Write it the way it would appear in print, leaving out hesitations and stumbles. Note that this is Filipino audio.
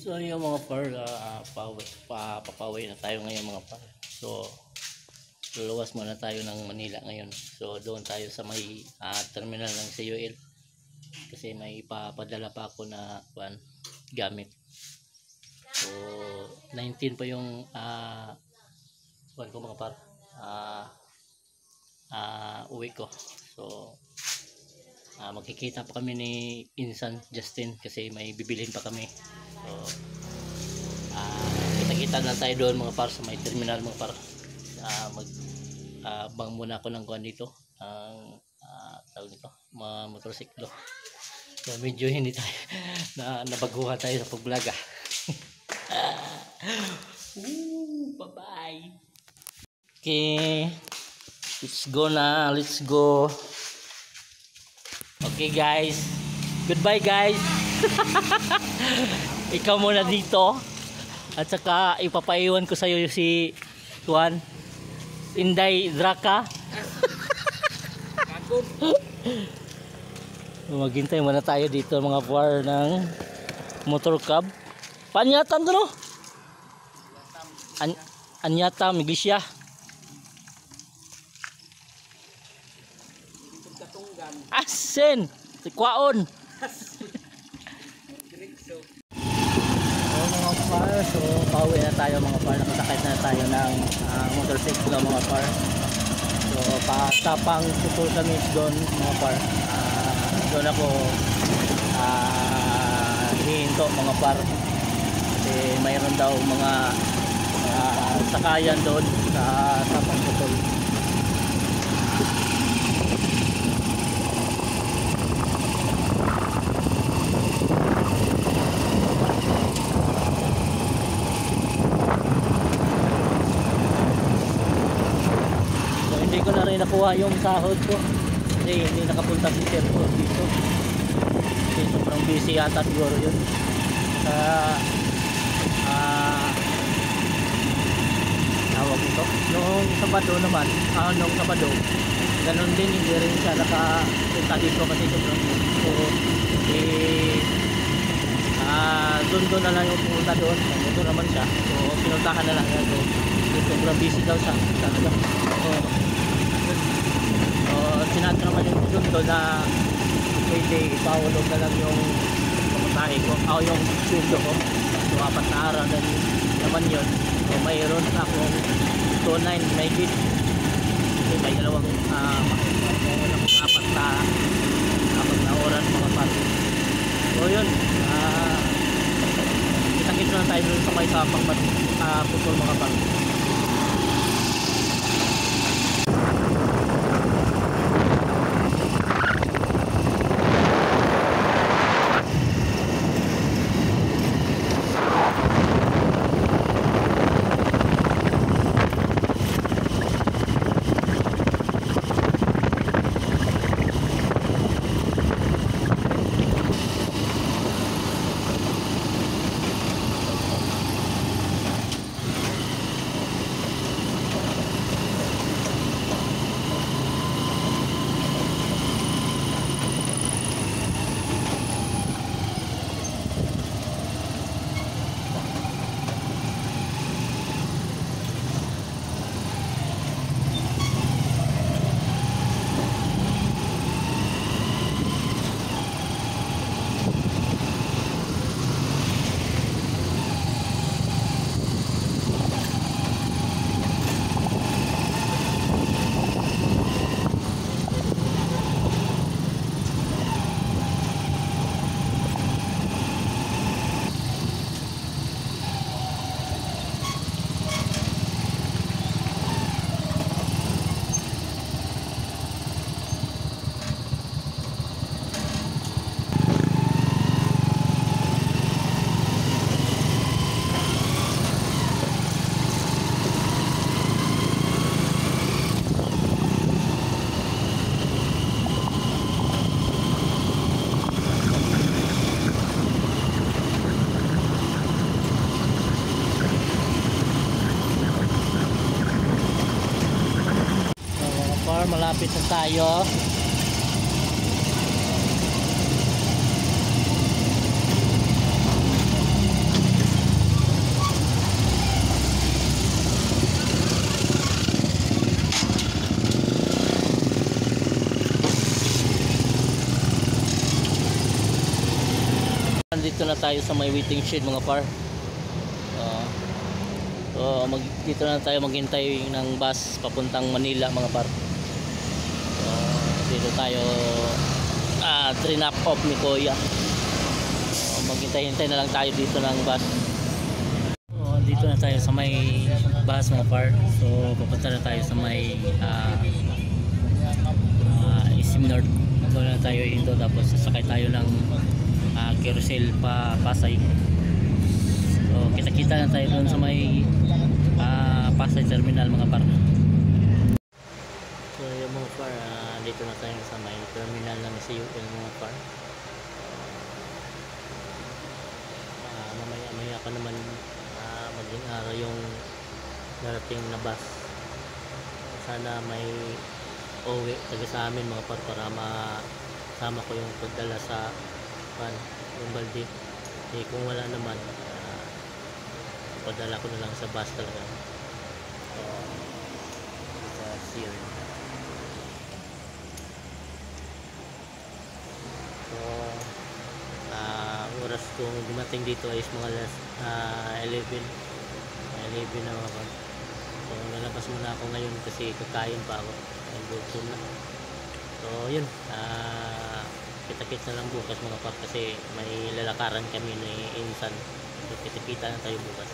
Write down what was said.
So yung mga par, papaway na tayo ngayon mga par. So luluwas muna tayo ng Manila ngayon. So doon tayo sa may terminal ng CUL kasi may ipapadala pa ako na gamit. So 19 pa yung ko mga par, uwi ko. So magkikita pa kami ni Insan Justin kasi may bibilhin pa kami. So kita-kita na tayo doon mga par sa may terminal mga par. Bang muna ako ng kuan dito ang tawag nito, mga motorsiklo. So medyo hindi tayo nabaguhan tayo sa pag-vlog. Bye bye. Okay, let's go na, let's go. Okay guys, goodbye guys. Ikaw muna dito at saka ipapaiwan ko sa iyo si Tuan Inday Draka. Maghintay muna tayo dito mga par ng motor cab. Panyatam to no? Anyatam Iglesia. Asen, kwaon. Mga par, so pauwi na tayo mga par. Nakasakit na tayo ng motorcycle mga par. So pasapang Putol kami doon mga par. Doon ako hihinto mga par. Kasi mayroon daw mga sakayan doon sa Sapang Putol. Hindi ko na rin nakuha yung sahod ko kasi hindi nakapunta si Sir po dito kasi sobrang busy yata siguro yun. Tawag ito nung Sabado naman, nung Sabado ganun din, hindi rin siya nakapunta dito kasi sobrang busy. So doon na lang yung pumunta doon, doon naman siya, so pinuntahan na lang yan. So sobrang busy daw siya talaga. Sinabi naman yung doon na pwede ipahulog na lang yung pamutahe ko o yung sundo ko. So 4 na araw na naman yun. So mayroon akong 2.9 may bid. So may dalawang 4 na oras mga par. So yun, kita-kita na tayo doon sa may Sapang Putol mga par. malapit na tayo. nandito na tayo sa may waiting shed mga par. So dito na tayo maghintay ng bus papuntang Manila mga par. Dito tayo trinap off ni Kuya. Maghintay-hintay na lang tayo dito ng bus. Dito na tayo sa may bus mga par. So pupunta na tayo sa may SM North. Doon na tayo dito, tapos sasakay tayo ng carousel pa Pasay. So kita-kita na tayo doon sa may Pasay Terminal mga par. So yung mga par, dito na tayo sa may terminal ng CUL mga par. Mamaya pa naman maging araw yung darating na bus. Sana may uwi taga sa amin mga par, para masama ko yung pagdala sa yung balde. Kung wala naman, padala ko na lang sa bus talaga. Sa CUL. So oras kong dumating dito ay mga last 11 na mga par. So lalabas muna ako ngayon kasi kakain pa ako, gutom na. So yun, kita-kita lang bukas mga par, kasi may lalakaran kami ni Insan. So kita-kita na tayo bukas.